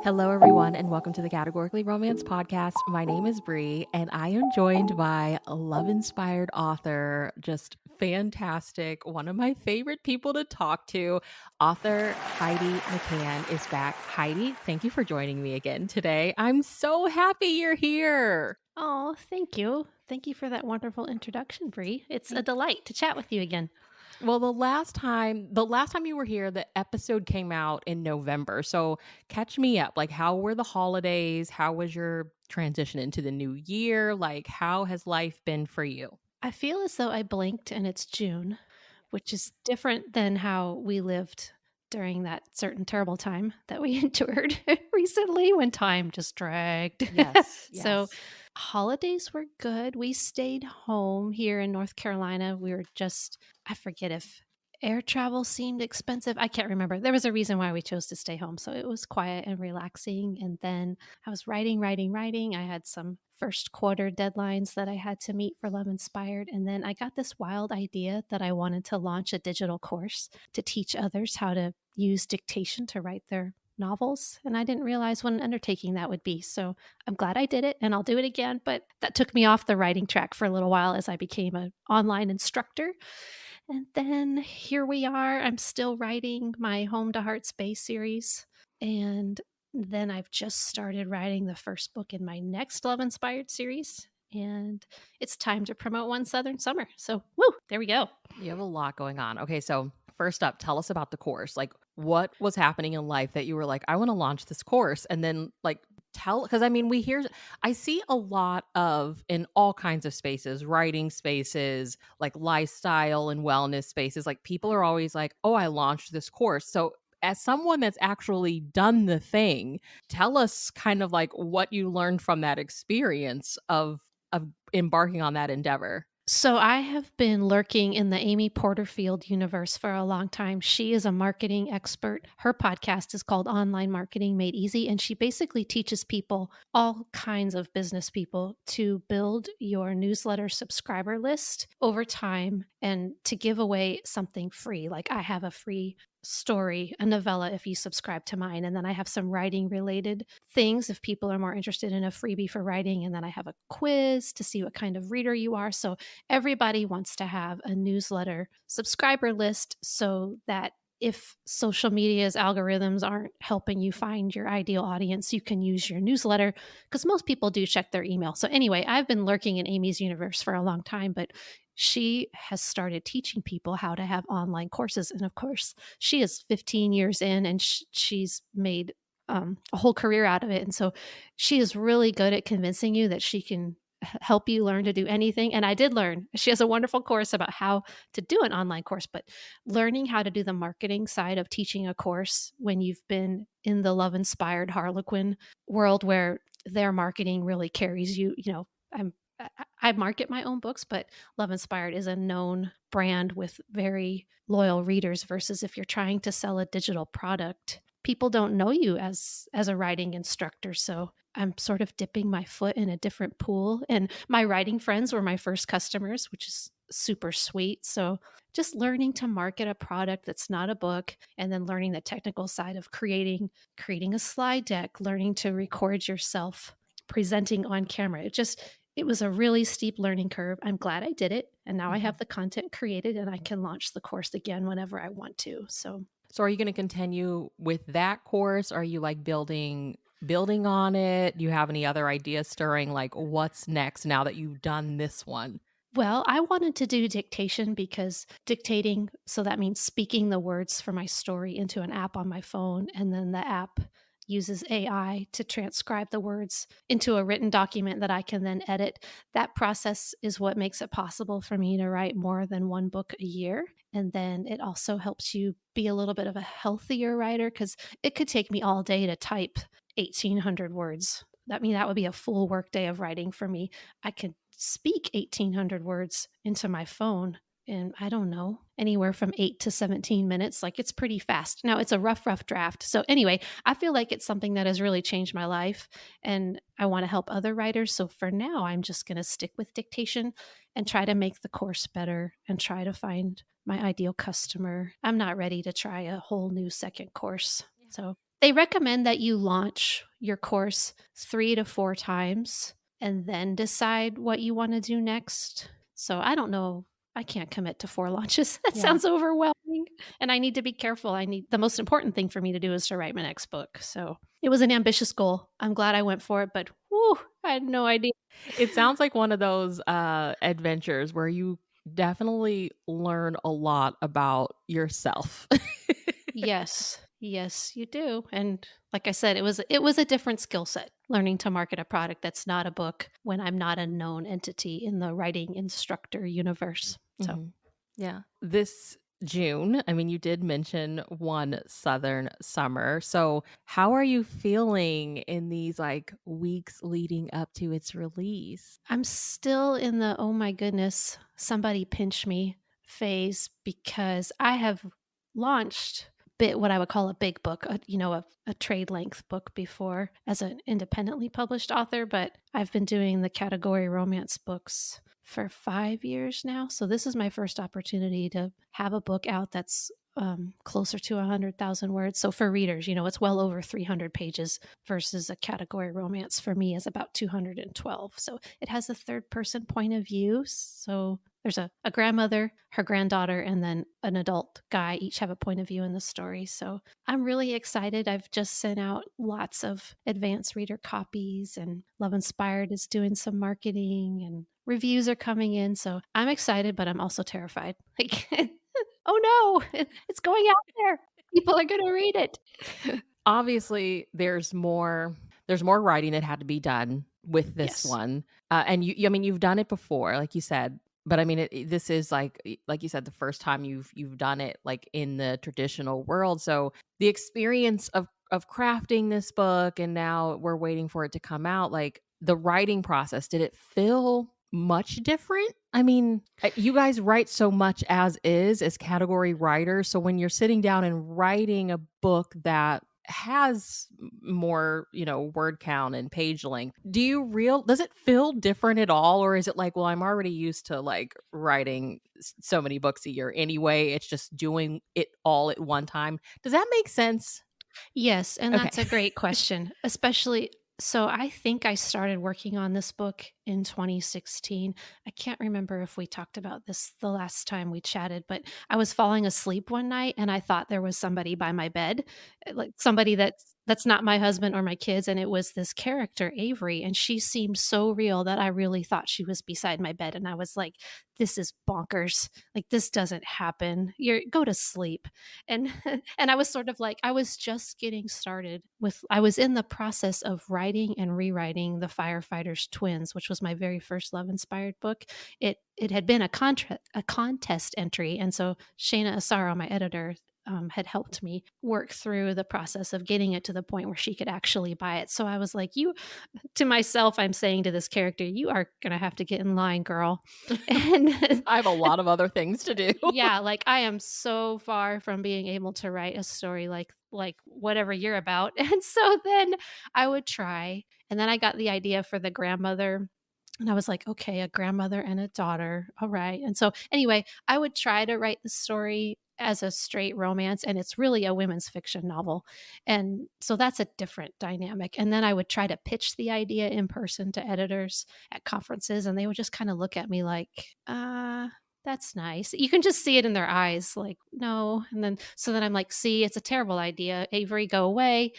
Hello, everyone, and welcome to the Categorically Romance Podcast. My name is Bree, and I am joined by a love-inspired author, just fantastic, one of my favorite people to talk to. Author HEIDI MCCAHAN is back. HEIDI, thank you for joining me again today. I'm so happy you're here. Oh, thank you. Thank you for that wonderful introduction, Bree. It's a delight to chat with you again. Well, the last time you were here, the episode came out in November. So catch me up. Like, how were the holidays? How was your transition into the new year? Like, how has life been for you? I feel as though I blinked and it's June, which is different than how we lived during that certain terrible time that we endured recently when time just dragged. Yes, So, yes. holidays were good. We stayed home here in North Carolina. We were just, I forget if air travel seemed expensive. I can't remember. There was a reason why we chose to stay home. So it was quiet and relaxing. And then I was writing. I had some first quarter deadlines that I had to meet for Love Inspired. And then I got this wild idea that I wanted to launch a digital course to teach others how to use dictation to write their novels. And I didn't realize what an undertaking that would be. So I'm glad I did it and I'll do it again. But that took me off the writing track for a little while as I became an online instructor. And then here we are. I'm still writing my Home to Heart Space series. And then I've just started writing the first book in my next Love Inspired series. And it's time to promote One Southern Summer. So, woo, there we go. You have a lot going on. Okay, so first up, tell us about the course. Like, what was happening in life that you were like, I want to launch this course? And then, like, because I mean, I see a lot of in all kinds of spaces, writing spaces, like lifestyle and wellness spaces, like, people are always like, oh, I launched this course. So, as someone that's actually done the thing, tell us kind of like what you learned from that experience of embarking on that endeavor. So I have been lurking in the Amy Porterfield universe for a long time. She is a marketing expert. Her podcast is called Online Marketing Made Easy, and she basically teaches people, all kinds of business people, to build your newsletter subscriber list over time and to give away something free. Like I have a free story, a novella, if you subscribe to mine. And then I have some writing related things if people are more interested in a freebie for writing. And then I have a quiz to see what kind of reader you are. So everybody wants to have a newsletter subscriber list so that if social media's algorithms aren't helping you find your ideal audience, you can use your newsletter because most people do check their email. So anyway, I've been lurking in Amy's universe for a long time, but she has started teaching people how to have online courses. And of course, she is 15 years in and she's made a whole career out of it. And so she is really good at convincing you that she can help you learn to do anything. And I did learn. She has a wonderful course about how to do an online course, but learning how to do the marketing side of teaching a course when you've been in the love inspired Harlequin world where their marketing really carries you, I market my own books, but Love Inspired is a known brand with very loyal readers versus if you're trying to sell a digital product, people don't know you as a writing instructor. So I'm sort of dipping my foot in a different pool. And my writing friends were my first customers, which is super sweet. So just learning to market a product that's not a book and then learning the technical side of creating a slide deck, learning to record yourself presenting on camera. It was a really steep learning curve. I'm glad I did it. And now I have the content created and I can launch the course again whenever I want to. So So are you going to continue with that course? Are you like building on it? Do you have any other ideas stirring, like what's next now that you've done this one? well, I wanted to do dictation because dictating, so that means speaking the words for my story into an app on my phone, and then the app uses AI to transcribe the words into a written document that I can then edit. That process is what makes it possible for me to write more than one book a year. And then it also helps you be a little bit of a healthier writer because it could take me all day to type 1,800 words. That would be a full work day of writing for me. I could speak 1,800 words into my phone in, I don't know, anywhere from 8 to 17 minutes. Like it's pretty fast. Now it's a rough draft. So anyway, I feel like it's something that has really changed my life and I want to help other writers. So for now, I'm just going to stick with dictation and try to make the course better and try to find my ideal customer. I'm not ready to try a whole new second course. So They recommend that you launch your course 3 to 4 times and then decide what you wanna do next. So I don't know. I can't commit to 4 launches. That Yeah. sounds overwhelming, and I need to be careful. I need the most important thing for me to do is to write my next book. So it was an ambitious goal. I'm glad I went for it, but whew, I had no idea. It sounds like one of those, adventures where you definitely learn a lot about yourself. Yes. Yes, you do, and like I said, it was a different skill set, learning to market a product that's not a book when I'm not a known entity in the writing instructor universe. So, Mhm. Yeah. This June, I mean, you did mention one southern summer. So, how are you feeling in these like weeks leading up to its release? I'm still in the, "Oh my goodness, somebody pinch me" phase because I have launched what I would call a big book, a trade length book before as an independently published author, but I've been doing the category romance books for 5 years now. So this is my first opportunity to have a book out that's closer to 100,000 words. So for readers, it's well over 300 pages versus a category romance for me is about 212. So it has a third person point of view. So there's a grandmother, her granddaughter, and then an adult guy each have a point of view in the story. So I'm really excited. I've just sent out lots of advanced reader copies, and Love Inspired is doing some marketing, and reviews are coming in. So I'm excited, but I'm also terrified. Like, oh no, it's going out there. People are going to read it. Obviously, there's more writing that had to be done with this Yes. one. And I mean, you've done it before, like you said, but I mean, this is like you said, the first time you've done it like in the traditional world. So the experience of crafting this book, and now we're waiting for it to come out. Like the writing process, did it feel much different? I mean, you guys write so much as is as category writers. So when you're sitting down and writing a book that has more, word count and page length. Does it feel different at all? Or is it like, well, I'm already used to like writing so many books a year anyway. It's just doing it all at one time. Does that make sense? Yes, and Okay. that's a great question, especially so I think I started working on this book in 2016. I can't remember if we talked about this the last time we chatted, but I was falling asleep one night and I thought there was somebody by my bed, like somebody that's not my husband or my kids, and it was this character Avery, and she seemed so real that I really thought she was beside my bed, and I was like, this is bonkers. Like this doesn't happen. You're go to sleep. And and I was sort of like I was just getting started with I was in the process of writing and rewriting The Firefighters Twins, which was my very first love inspired book. It had been a contest entry, and so Shayna Asaro, my editor, had helped me work through the process of getting it to the point where she could actually buy it. So I was like, "You," to myself, I'm saying to this character, "You are gonna have to get in line, girl." And I have a lot of other things to do. yeah, like I am so far from being able to write a story like whatever you're about. And so then I would try, and then I got the idea for the grandmother, and I was like, okay, a grandmother and a daughter. All right. And so anyway, I would try to write the story as a straight romance, and it's really a women's fiction novel. And so that's a different dynamic. And then I would try to pitch the idea in person to editors at conferences, and they would just kind of look at me like, that's nice. You can just see it in their eyes, like, no. And then, so then I'm like, see, it's a terrible idea. Avery, go away.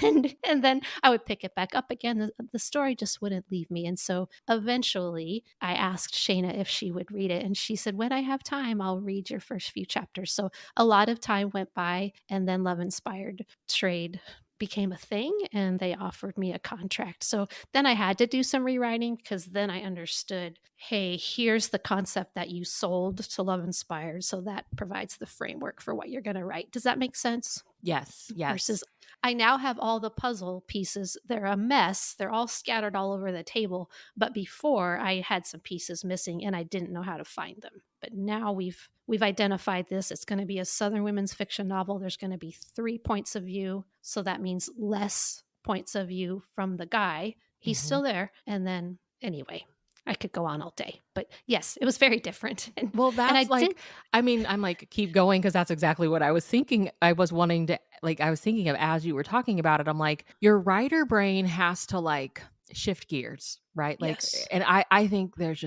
And then I would pick it back up again. The story just wouldn't leave me. And so eventually I asked Shayna if she would read it. And she said, when I have time, I'll read your first few chapters. So a lot of time went by, and then Love Inspired Trade became a thing, and they offered me a contract. So then I had to do some rewriting because then I understood, hey, here's the concept that you sold to Love Inspired. So that provides the framework for what you're going to write. Does that make sense? Yes, yes. Versus I now have all the puzzle pieces. They're a mess. They're all scattered all over the table. But before I had some pieces missing and I didn't know how to find them. But now we've identified this. It's going to be a Southern women's fiction novel. There's going to be 3 points of view. So that means less points of view from the guy. He's Mhm. still there. And then anyway, I could go on all day, but yes, it was very different. Well, And I that's did. like I mean, I'm like, keep going because that's exactly what I was thinking. I was wanting to like, I was thinking of as you were talking about it, I'm like, your writer brain has to like shift gears, right? Like, Yes. and I think there's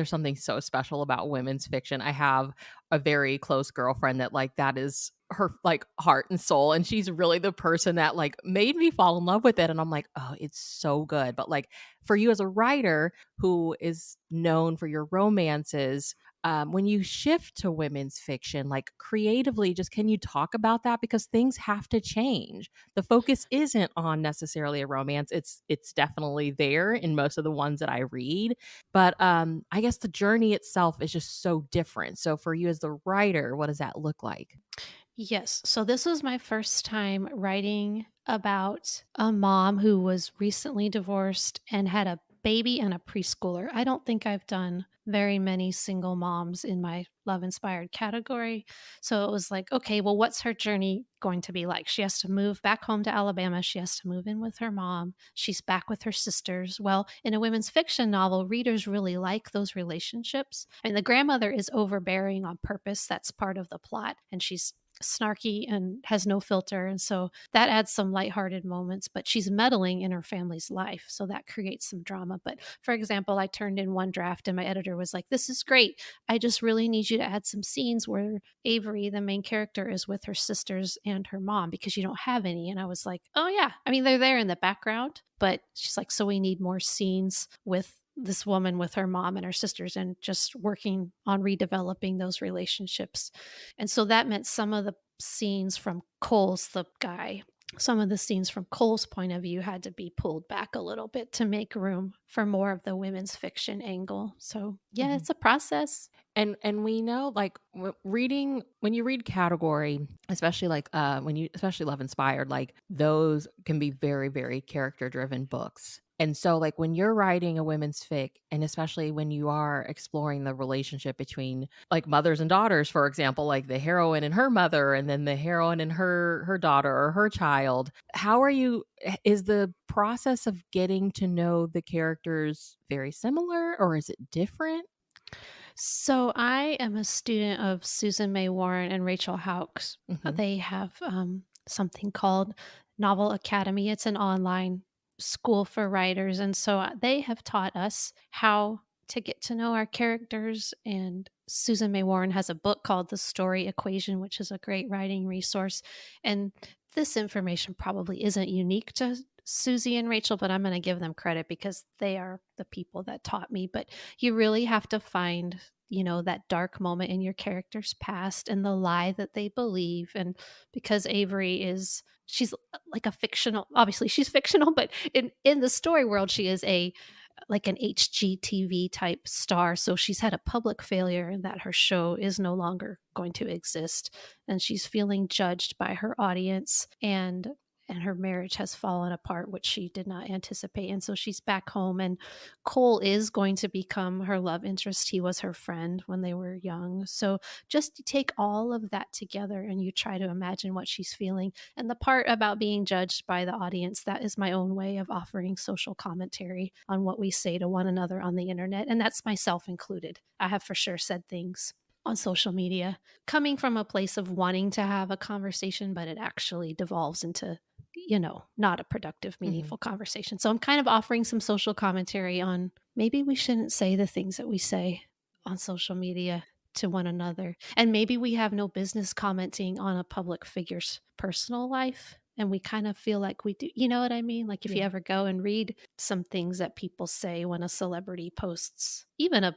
something so special about women's fiction. I have a very close girlfriend that like that is her like heart and soul, and she's really the person that like made me fall in love with it. And I'm like, oh, it's so good. But like for you as a writer who is known for your romances, when you shift to women's fiction, like creatively, just can you talk about that? Because things have to change. The focus isn't on necessarily a romance. It's definitely there in most of the ones that I read, but I guess the journey itself is just so different. So for you as the writer, what does that look like? Yes. So this was my first time writing about a mom who was recently divorced and had a baby and a preschooler. I don't think I've done very many single moms in my love inspired category. So it was like, okay, well, what's her journey going to be like? She has to move back home to Alabama. She has to move in with her mom. She's back with her sisters. Well, in a women's fiction novel, readers really like those relationships. And the grandmother is overbearing on purpose. That's part of the plot. And she's snarky and has no filter. And so that adds some lighthearted moments, but she's meddling in her family's life. So that creates some drama. But for example, I turned in one draft and my editor was like, "This is great. I just really need you to add some scenes where Avery, the main character, is with her sisters and her mom because you don't have any." And I was like, "Oh, yeah. I mean, they're there in the background." But she's like, "So we need more scenes with this woman with her mom and her sisters and just working on redeveloping those relationships." And so that meant some of the scenes from Cole's the guy, some of the scenes from Cole's point of view had to be pulled back a little bit to make room for more of the women's fiction angle. So, yeah, Mhm. it's a process. And we know like reading when you read category, especially like when you especially love inspired, like those can be very very character driven books. And so like when you're writing a women's fic, and especially when you are exploring the relationship between like mothers and daughters, for example, like the heroine and her mother and then the heroine and her daughter or her child, how are you is the process of getting to know the characters very similar or is it different? So I am a student of Susan May Warren and Rachel Hauck's. Mhm. They have something called Novel Academy. It's an online school for writers. And so they have taught us how to get to know our characters. And Susan May Warren has a book called The Story Equation, which is a great writing resource. And this information probably isn't unique to Susie and Rachel, but I'm going to give them credit because they are the people that taught me. But you really have to find, that dark moment in your character's past and the lie that they believe. And because Avery she's like a fictional, obviously she's fictional, but in the story world, she is a like an HGTV type star. So she's had a public failure and that her show is no longer going to exist. And she's feeling judged by her audience. And her marriage has fallen apart, which she did not anticipate. And so she's back home, and Cole is going to become her love interest. He was her friend when they were young. So just take all of that together and you try to imagine what she's feeling. And the part about being judged by the audience, that is my own way of offering social commentary on what we say to one another on the internet. And that's myself included. I have for sure said things on social media coming from a place of wanting to have a conversation, but it actually devolves into, not a productive, Mhm. meaningful conversation. So I'm kind of offering some social commentary on maybe we shouldn't say the things that we say on social media to one another. And maybe we have no business commenting on a public figure's personal life. And we kind of feel like we do. You know what I mean? Like if you Yeah. ever go and read some things that people say when a celebrity posts, even a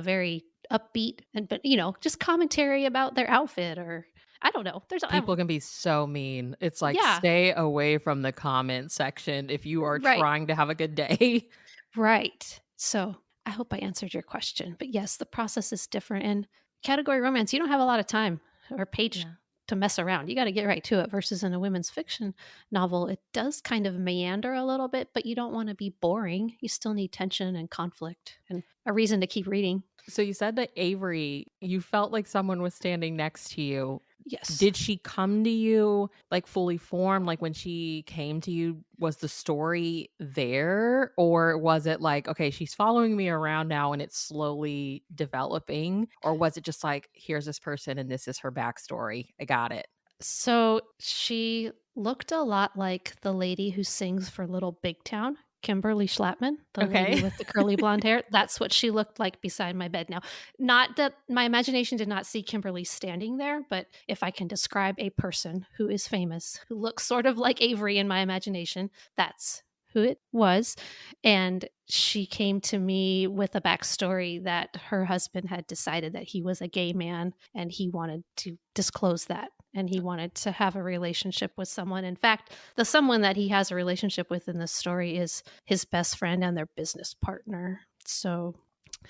very upbeat and but just commentary about their outfit, or I don't know. People can be so mean. It's like, Yeah, stay away from the comment section if you are right. trying to have a good day. Right. So I hope I answered your question. But yes, the process is different. And category romance, you don't have a lot of time or page Yeah. to mess around. You got to get right to it. Versus in a women's fiction novel, it does kind of meander a little bit, but you don't want to be boring. You still need tension and conflict. And a reason to keep reading. So you said that Avery, you felt like someone was standing next to you. Yes. Did she come to you like fully formed? Like when she came to you, was the story there? Or was it like, okay, she's following me around now and it's slowly developing? Or was it just like, here's this person and this is her backstory? I got it. So she looked a lot like the lady who sings for Little Big Town, Kimberly Schlappman, the lady Okay. with the curly blonde hair. That's what she looked like beside my bed now. Not that my imagination did not see Kimberly standing there, but if I can describe a person who is famous, who looks sort of like Avery in my imagination, that's who it was. And she came to me with a backstory that her husband had decided that he was a gay man and he wanted to disclose that. And he wanted to have a relationship with someone. In fact, the someone that he has a relationship with in this story is his best friend and their business partner. So,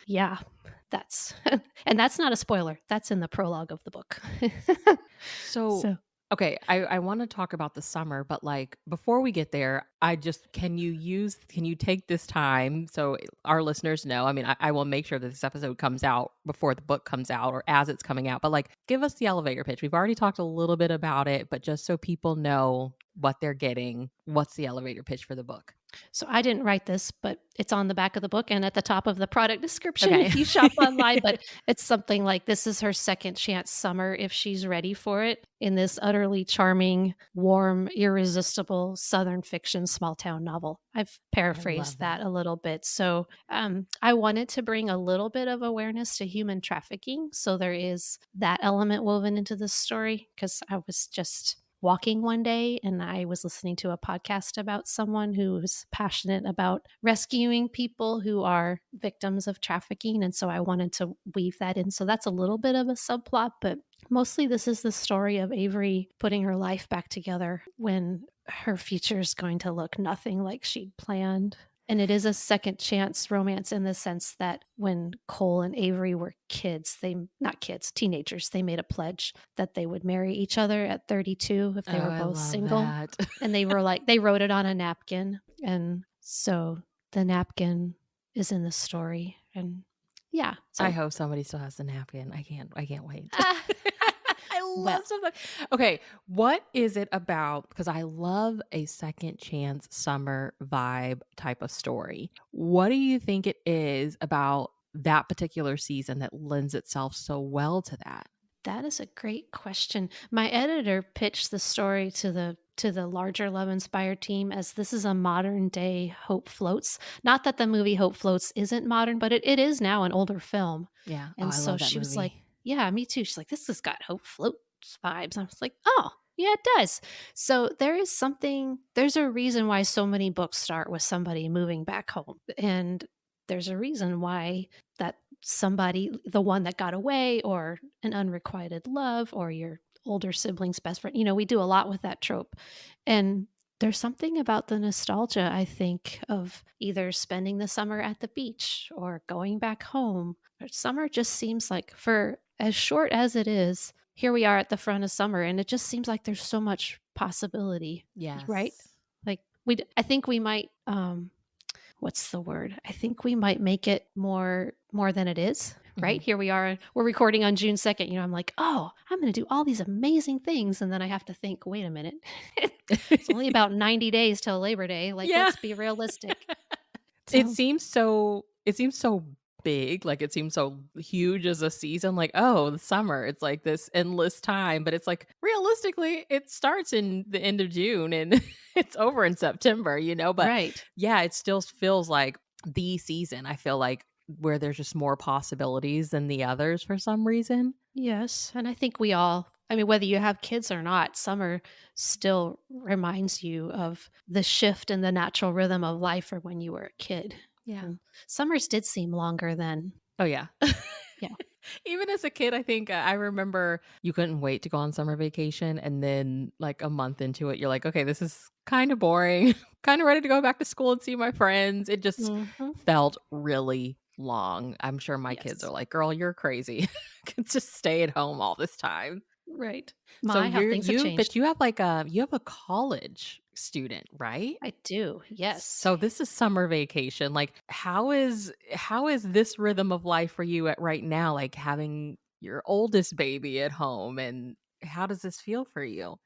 yeah, that's and that's not a spoiler. That's in the prologue of the book. So, So, okay, I want to talk about the summer, but like before we get there, can you take this time so our listeners know? I mean, I will make sure that this episode comes out before the book comes out or as it's coming out, but like give us the elevator pitch. We've already talked a little bit about it, but just so people know what they're getting, what's the elevator pitch for the book? So I didn't write this, but it's on the back of the book and at the top of the product description Okay. if you shop online. But it's something like this is her second chance summer if she's ready for it in this utterly charming, warm, irresistible Southern fiction small town novel. I've I paraphrased love that that. a little bit. So I wanted to bring a little bit of awareness to human trafficking. So there is that element woven into this story because I was just walking one day and I was listening to a podcast about someone who was passionate about rescuing people who are victims of trafficking. And so I wanted to weave that in. So that's a little bit of a subplot, but mostly this is the story of Avery putting her life back together when her future is going to look nothing like she'd planned. And it is a second chance romance in the sense that when Cole and Avery were teenagers, they made a pledge that they would marry each other at 32 if Oh, they were I both love single. that. And they wrote it on a napkin. And so the napkin is in the story. And yeah, I so hope somebody still has the napkin. I can't wait. ah, I well, love stuff like okay, what is it about? Because I love a second chance summer vibe type of story. What do you think it is about that particular season that lends itself so well to that? that is a great question. My editor pitched the story to the larger Love Inspired team as this is a modern day Hope Floats. Not that the movie Hope Floats isn't modern, but it is now an older film. Yeah. Oh, And I so love that she was like, movie. yeah, me too. She's like, this has got Hope Floats vibes. I was like, oh, yeah, it does. So there's a reason why so many books start with somebody moving back home. And there's a reason why that somebody, the one that got away, or an unrequited love, or your older sibling's best friend, we do a lot with that trope. And there's something about the nostalgia, I think, of either spending the summer at the beach or going back home. Summer just seems like, for as short as it is, here we are at the front of summer, and it just seems like there's so much possibility, right? Yes. Like I think we might, what's the word? I think we might make it more than it is. Right Mhm. here we are. We're recording on June 2nd. I'm like, oh, I'm going to do all these amazing things, and then I have to think, wait a minute, it's only about 90 days till Labor Day. Like, Yeah. let's be realistic. It So seems so big, like, it seems so huge as a season, like, "Oh, the summer, it's like this endless time," but it's like, realistically, it starts in the end of June and it's over in September, but right. yeah, it still feels like the season, I feel like, where there's just more possibilities than the others for some reason. Yes, and I think we all, I mean, whether you have kids or not, summer still reminds you of the shift in the natural rhythm of life for when you were a kid. Yeah. And summers did seem longer then. Oh, yeah. Yeah. Even as a kid, I think I remember you couldn't wait to go on summer vacation. And then, like, a month into it, you're like, okay, this is kind of boring. Kind of ready to go back to school and see my friends. It just Mhm. felt really long. I'm sure my kids Yes. are like, girl, you're crazy. Can just stay at home all this time. Right. So My, how things have but changed. you have like you have a college student, right? I do. Yes. So this is summer vacation. Like how is this rhythm of life for you at right now, like having your oldest baby at home, and how does this feel for you?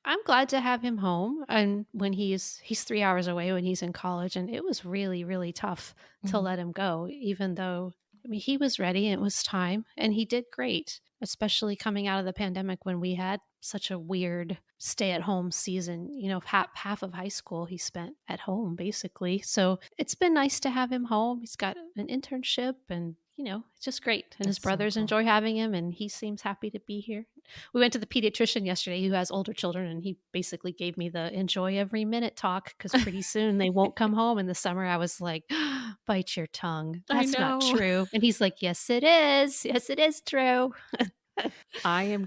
I'm glad to have him home, and when he's 3 hours away when he's in college, and it was really, really tough to Mhm. let him go, even though, I mean, he was ready, and it was time, and he did great, especially coming out of the pandemic when we had such a weird stay-at-home season. Half of high school he spent at home, basically, so it's been nice to have him home. He's got an internship, and, it's just great, and his That's so brothers cool. enjoy having him, and he seems happy to be here. We went to the pediatrician yesterday who has older children, and he basically gave me the enjoy every minute talk because pretty soon they won't come home in the summer. I was like, bite your tongue. I That's not know. true. And he's like, yes, it is. Yes, it is true. I am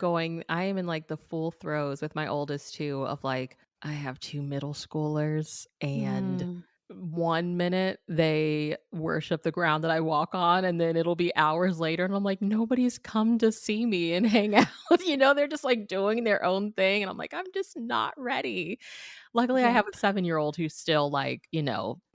in like the full throes with my oldest too of like I have two middle schoolers, and Mm, one minute they worship the ground that I walk on, and then it'll be hours later and I'm like nobody's come to see me and hang out. They're just like doing their own thing and I'm like I'm just not ready. Luckily, I have a yep. 7-year-old who's still like,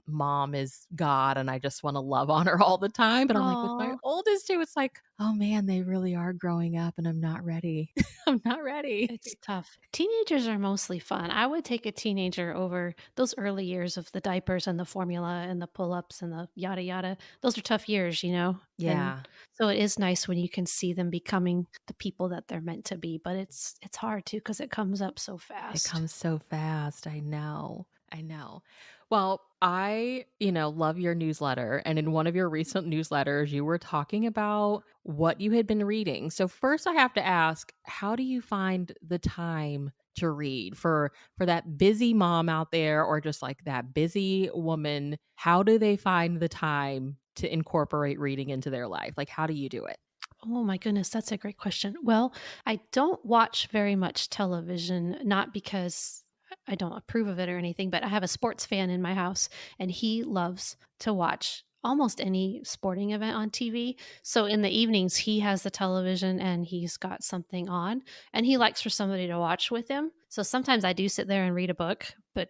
mom is God and I just wanna love on her all the time, but I'm like, with my Aw. oldest 2, it's like, "Oh, man, they really are growing up and I'm not ready. I'm not ready." It's tough. Teenagers are mostly fun. I would take a teenager over those early years of the diapers and the formula and the pull-ups and the yada yada. Those are tough years. And Yeah, so it is nice when you can see them becoming the people that they're meant to be, but it's hard too because it comes up so it fast. comes so fast. I know. I know. Well, I love your newsletter. And in one of your recent newsletters, you were talking about what you had been reading. So first I have to ask, how do you find the time to read for that busy mom out there or just like that busy woman? How do they find the time to incorporate reading into their life? Like how do you do it? Oh my goodness, that's a great question. Well, I don't watch very much television, not because I don't approve of it or anything, but I have a sports fan in my house and he loves to watch almost any sporting event on TV. So in the evenings, he has the television and he's got something on and he likes for somebody to watch with him. So sometimes I do sit there and read a book, but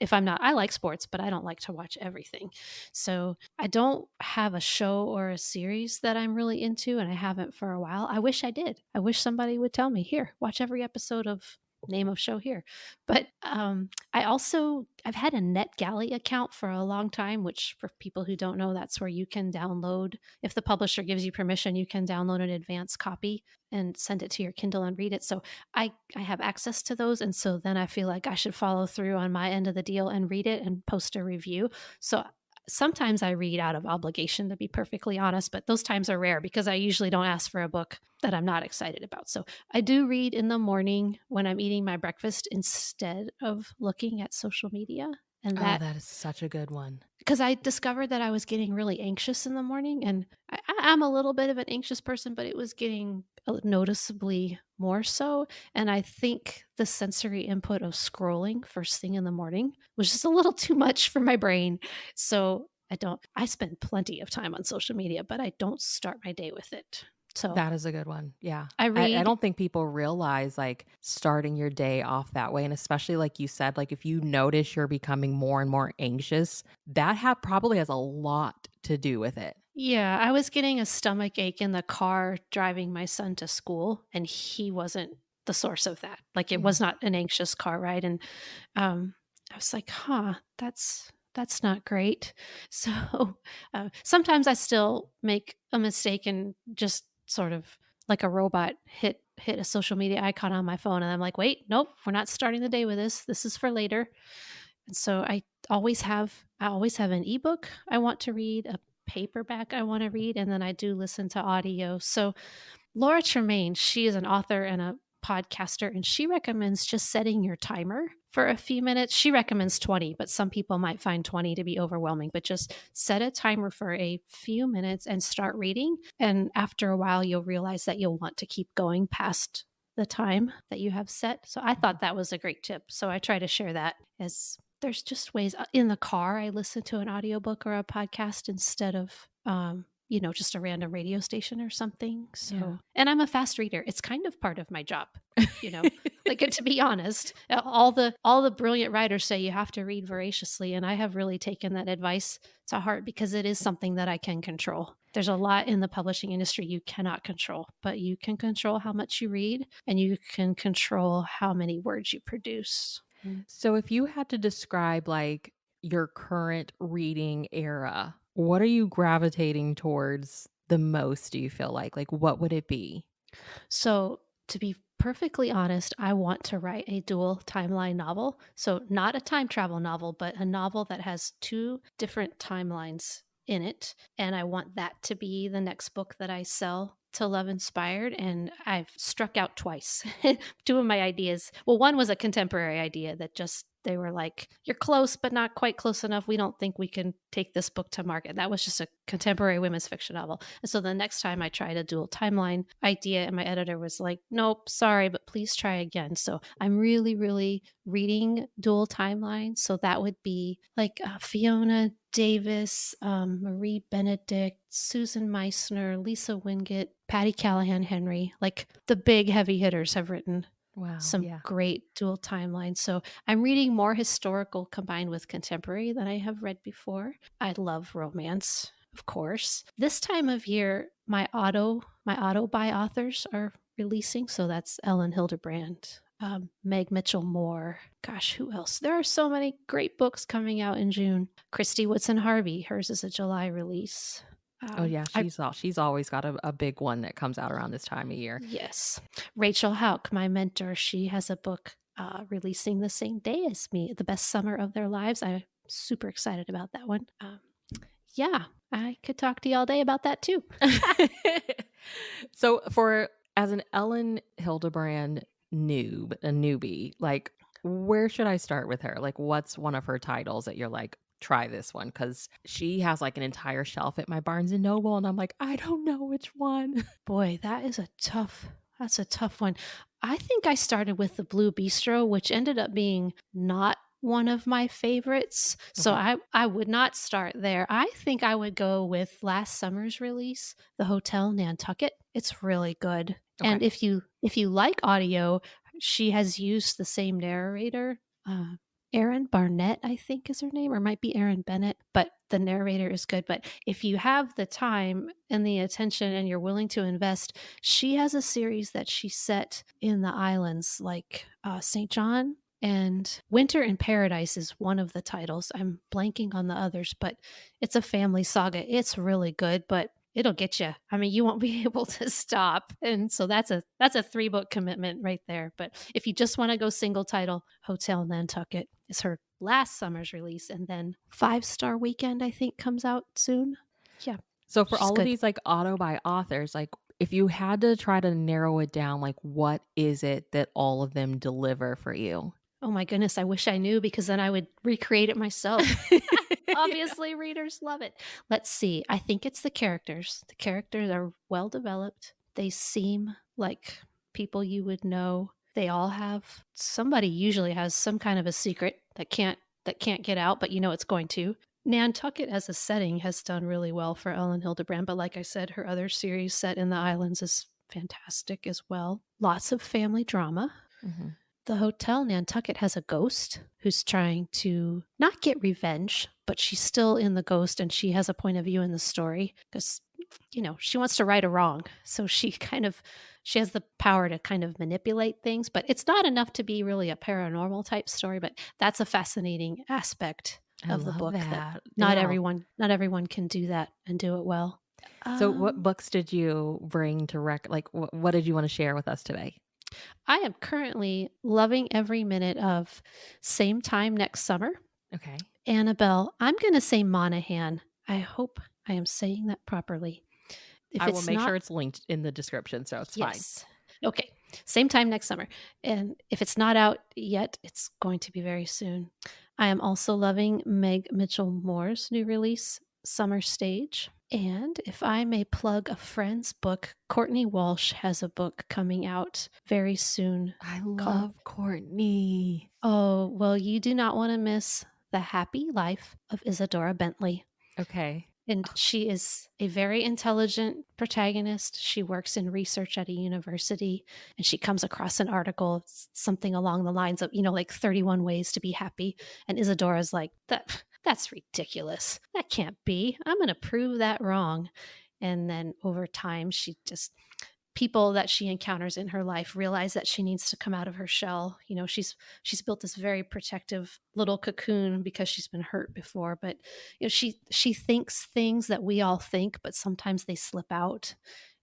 if I'm not, I like sports, but I don't like to watch everything. So I don't have a show or a series that I'm really into, and I haven't for a while. I wish I did. I wish somebody would tell me, "Here, watch every episode of name of show here." But I've had a NetGalley account for a long time, which for people who don't know, that's where you can download, if the publisher gives you permission, you can download an advanced copy and send it to your Kindle and read it. So I have access to those, and so then I feel like I should follow through on my end of the deal and read it and post a review. So sometimes I read out of obligation, to be perfectly honest, but those times are rare because I usually don't ask for a book that I'm not excited about. So I do read in the morning when I'm eating my breakfast instead of looking at social media. And Oh, that, that is such a good one. because I discovered that I was getting really anxious in the morning, and I'm a little bit of an anxious person, but it was getting noticeably more so. And I think the sensory input of scrolling first thing in the morning was just a little too much for my brain. So I spend plenty of time on social media, but I don't start my day with it. So That is a good one. Yeah. I I read. don't think people realize like starting your day off that way. And especially like you said, like if you notice you're becoming more and more anxious, that probably has a lot to do with it. Yeah, I was getting a stomach ache in the car driving my son to school, and he wasn't the source of that. Like, it was Mhm. not an anxious car ride, and, I was like, "Huh, that's not great." So, sometimes I still make a mistake and just sort of like a robot hit a social media icon on my phone, and I'm like, "Wait, nope, we're not starting the day with this. This is for later." And so I always have an ebook I want to read, a paperback I want to read, and then I do listen to audio. So Laura Tremaine, she is an author and a podcaster, and she recommends just setting your timer for a few minutes. She recommends 20, but some people might find 20 to be overwhelming, but just set a timer for a few minutes and start reading. And after a while, you'll realize that you'll want to keep going past the time that you have set. So I Mhm. thought that was a great tip. So I try to share that, as there's just ways. In the car, I listen to an audiobook or a podcast instead of just a random radio station or something. Yeah. So, and I'm a fast reader. It's kind of part of my job, you know. Like to be honest, all the brilliant writers say you have to read voraciously, and I have really taken that advice to heart because it is something that I can control. There's a lot in the publishing industry you cannot control, but you can control how much you read and you can control how many words you produce. So if you had to describe like your current reading era, what are you gravitating towards the most, do you feel like? Like what would it be? So, to be perfectly honest, I want to write a dual timeline novel. So, not a time travel novel, but a novel that has two different timelines in it. And I want that to be the next book that I sell to Love Inspired. And I've struck out twice. Two of my ideas. Well, one was a contemporary idea that just they were like, you're close, but not quite close enough. We don't think we can take this book to market. That was just a contemporary women's fiction novel. And so the next time I tried a dual timeline idea, and my editor was like, nope, sorry, but please try again. So I'm really, really reading dual timelines. So that would be like Fiona Davis, Marie Benedict, Susan Meissner, Lisa Wingate, Patty Callahan Henry. Like the big heavy hitters have written Wow. some Yeah. great dual timelines. So I'm reading more historical combined with contemporary than I have read before. I love romance, of course. This time of year, my auto buy authors are releasing. So that's Ellen Hildebrand, Meg Mitchell Moore. Gosh, who else? There are so many great books coming out in June. Christy Woodson Harvey, hers is a July release. Oh yeah, I she's always got a big one that comes out around this time of year. Yes. Rachel Hauck, my mentor, she has a book releasing the same day as me, The Best Summer of Their Lives. I'm super excited about that one. Yeah, I could talk to you all day about that too. So for as an Ellen Hildebrand a newbie, like where should I start with her? Like what's one of her titles that you're like, try this one? Because she has like an entire shelf at my Barnes and Noble, and I'm like, I don't know which one. Boy, that's a tough one. I think I started with the Blue Bistro, which ended up being not one of my favorites. So Okay. I would not start there. I think I would go with last summer's release, The Hotel Nantucket. It's really good. Okay. And if you like audio, she has used the same narrator. Erin Barnett, I think is her name, or might be Erin Bennett, but the narrator is good. But if you have the time and the attention and you're willing to invest, she has a series that she set in the islands like St. John, and Winter in Paradise is one of the titles. I'm blanking on the others, but it's a family saga. It's really good, but it'll get you. I mean, you won't be able to stop. And so that's a 3-book commitment right there. But if you just want to go single title, Hotel Nantucket is her last summer's release, and then 5-Star Weekend I think comes out soon. Yeah, So for she's all of good. these like auto by authors, like if you had to try to narrow it down, like what is it that all of them deliver for you? Oh my goodness, I wish I knew because then I would recreate it myself. Obviously, readers love it. Let's see. I think it's the characters. The characters are well developed. They seem like people you would know. They all have somebody usually has some kind of a secret that can't get out, but you know it's going to. Nantucket as a setting has done really well for Ellen Hildebrand, but like I said, her other series set in the islands is fantastic as well. Lots of family drama. Mhm. The Hotel Nantucket has a ghost who's trying to not get revenge, but she's still in the ghost and she has a point of view in the story because, she wants to right a wrong. So she has the power to kind of manipulate things, but it's not enough to be really a paranormal type story. But that's a fascinating aspect I of the love book that that. not Yeah. everyone can do that and do it well. So what Um, books did you bring to like what did you want to share with us today? I am currently loving every minute of Same Time Next Summer. Okay. Annabel, I'm going to say Monaghan. I hope I am saying that properly. If I will it's make not, sure it's linked in the description, so it's fine. yes. Okay. Same time next summer. And if it's not out yet, it's going to be very soon. I am also loving Meg Mitchell Moore's new release, Summer Stage. And if I may plug a friend's book, Courtney Walsh has a book coming out very soon I called, love Courtney. oh, well, you do not want to miss The Happy Life of Isadora Bentley. Okay. And she is a very intelligent protagonist. She works in research at a university, and she comes across an article, something along the lines of, like 31 ways to be happy. And Isadora's like, that's ridiculous. That can't be. I'm going to prove that wrong. And then over time, people that she encounters in her life realize that she needs to come out of her shell. She's built this very protective little cocoon because she's been hurt before, but she thinks things that we all think, but sometimes they slip out.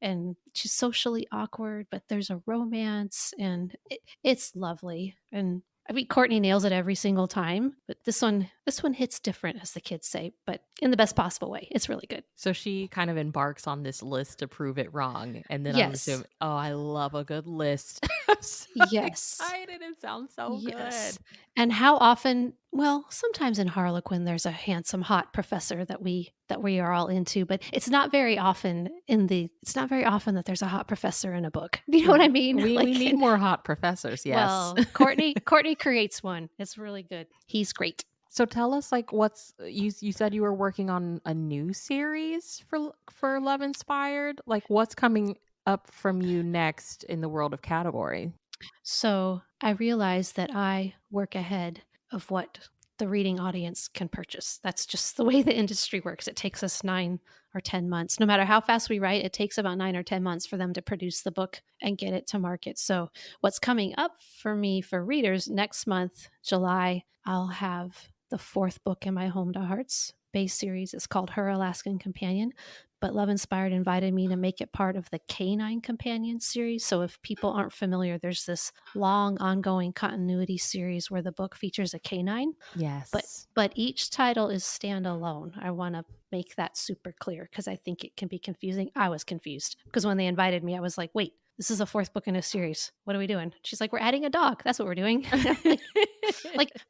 And she's socially awkward, but there's a romance, and it's lovely. And I mean, Courtney nails it every single time, but this one hits different, as the kids say, but in the best possible way. It's really good. So she kind of embarks on this list to prove it wrong. And then I'm Yes. assuming, oh, I love a good list. I'm so Yes. excited. It sounds so Yes. good. And how often, well, sometimes in Harlequin there's a handsome hot professor that we are all into, but it's not very often that there's a hot professor in a book. Do you know what I mean? We need more hot professors, yes. Well, Courtney creates one. It's really good. He's great. So tell us, like, what's you said you were working on a new series for Love Inspired. Like, what's coming up from you next in the world of category? So I realized that I work ahead of what the reading audience can purchase. That's just the way the industry works. It takes us 9 or 10 months. No matter how fast we write, it takes about 9 or 10 months for them to produce the book and get it to market. So what's coming up for me for readers next month, July, I'll have the 4th book in my Home to Hearts base series. It's called Her Alaskan Companion. But Love Inspired invited me to make it part of the Canine Companion series. So if people aren't familiar, there's this long ongoing continuity series where the book features a canine. Yes. But each title is standalone. I want to make that super clear because I think it can be confusing. I was confused because when they invited me, I was like, wait, this is a 4th book in a series. What are we doing? She's like, we're adding a dog. That's what we're doing.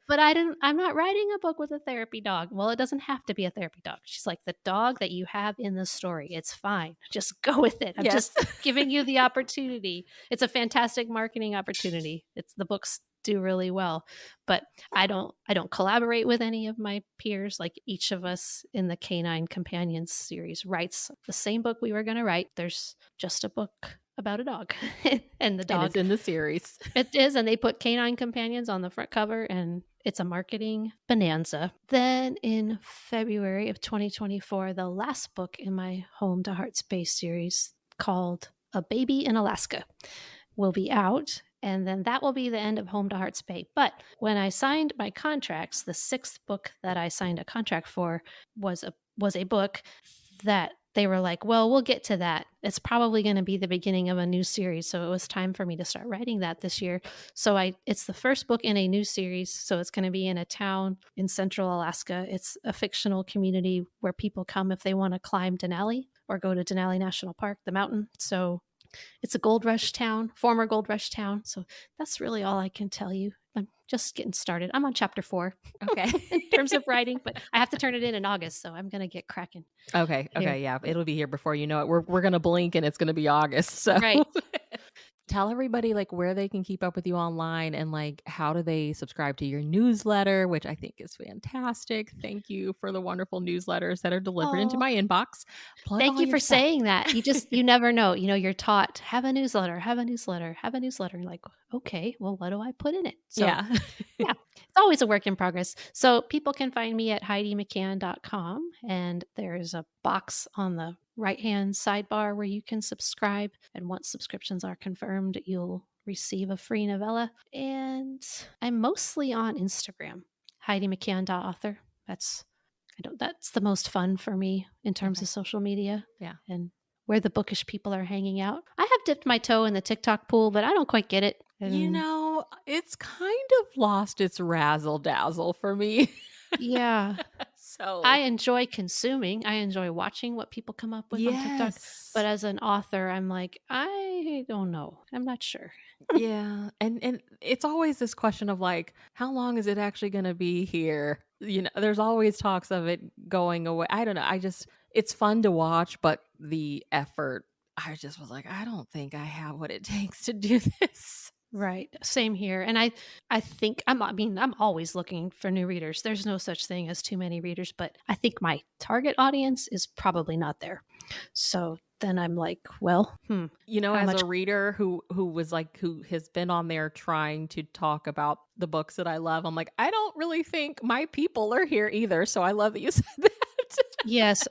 But I'm not writing a book with a therapy dog. Well, it doesn't have to be a therapy dog. She's like, the dog that you have in the story, it's fine. Just go with it. I'm just giving you the opportunity. It's a fantastic marketing opportunity. The books do really well, but I don't collaborate with any of my peers. Like, each of us in the Canine Companions series writes the same book we were going to write. There's just a book about a dog and the dog, and it's in the series. It is, and they put Canine Companions on the front cover, and it's a marketing bonanza. Then in February of 2024, the last book in my Home to Heart Space series, called A Baby in Alaska, will be out. And then that will be the end of Home to Hearts Bay. But when I signed my contracts, the 6th book that I signed a contract for was a book that they were like, well, we'll get to that. It's probably going to be the beginning of a new series. So it was time for me to start writing that this year. So it's the first book in a new series. So it's going to be in a town in central Alaska. It's a fictional community where people come if they want to climb Denali or go to Denali National Park, the mountain. So it's a gold rush town, former gold rush town. So that's really all I can tell you. I'm just getting started. I'm on chapter 4. Okay. In terms of writing, but I have to turn it in August, so I'm going to get cracking. Okay. Yeah. It'll be here before you know it. We're going to blink and it's going to be August. So Right. Tell everybody, like, where they can keep up with you online, and like, how do they subscribe to your newsletter, which I think is fantastic. Thank you for the wonderful newsletters that are delivered into my inbox. Thank you for saying that. You never know. You're taught, have a newsletter. You're like, okay, well, what do I put in it? So, yeah, it's always a work in progress. So people can find me at HeidiMCCAHAN.com, and there's a box on the right-hand sidebar where you can subscribe. And once subscriptions are confirmed, you'll receive a free novella. And I'm mostly on Instagram, HeidiMCCAHAN.author. That's the most fun for me in terms of social media. Yeah. And where the bookish people are hanging out. I have dipped my toe in the TikTok pool, but I don't quite get it. It's kind of lost its razzle dazzle for me. Yeah. So I enjoy consuming. I enjoy watching what people come up with on TikTok. But as an author, I'm like, I don't know. I'm not sure. Yeah. And it's always this question of like, how long is it actually going to be here? There's always talks of it going away. I don't know. It's fun to watch, but the effort, I just was like, I don't think I have what it takes to do this. Right. Same here. And I think I'm always looking for new readers. There's no such thing as too many readers, but I think my target audience is probably not there. So then I'm like, well, how As much? a reader who has been on there trying to talk about the books that I love, I'm like, I don't really think my people are here either. So I love that you said that. Yes,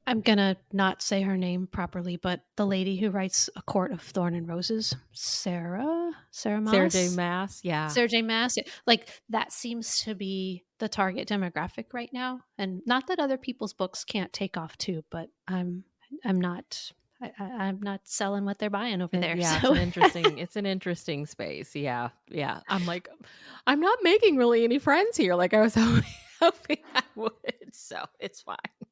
I'm gonna not say her name properly, but the lady who writes A Court of Thorn and Roses, Sarah Sarah J. Maas. Mass, yeah. Sarah J. Maas, yeah. Like that seems to be the target demographic right now. And not that other people's books can't take off too, but I'm not I'm not selling what they're buying over there. Yeah, So it's an interesting space. Yeah. Yeah. I'm like, I'm not making really any friends here like I was hoping I would. So it's fine. right.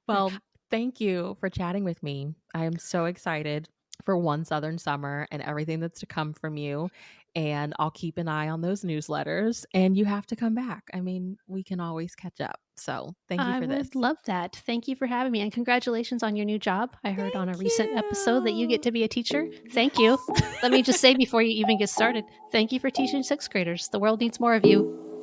Well, thank you for chatting with me. I am so excited for One Southern Summer and everything that's to come from you. And I'll keep an eye on those newsletters. And you have to come back. I mean, we can always catch up. So thank you I for this. would love that. Thank you for having me and congratulations on your new job. I heard on a Thank recent episode that you get you. to be a teacher. Thank you. Let me just say before you even get started, thank you for teaching sixth graders. The world needs more of you.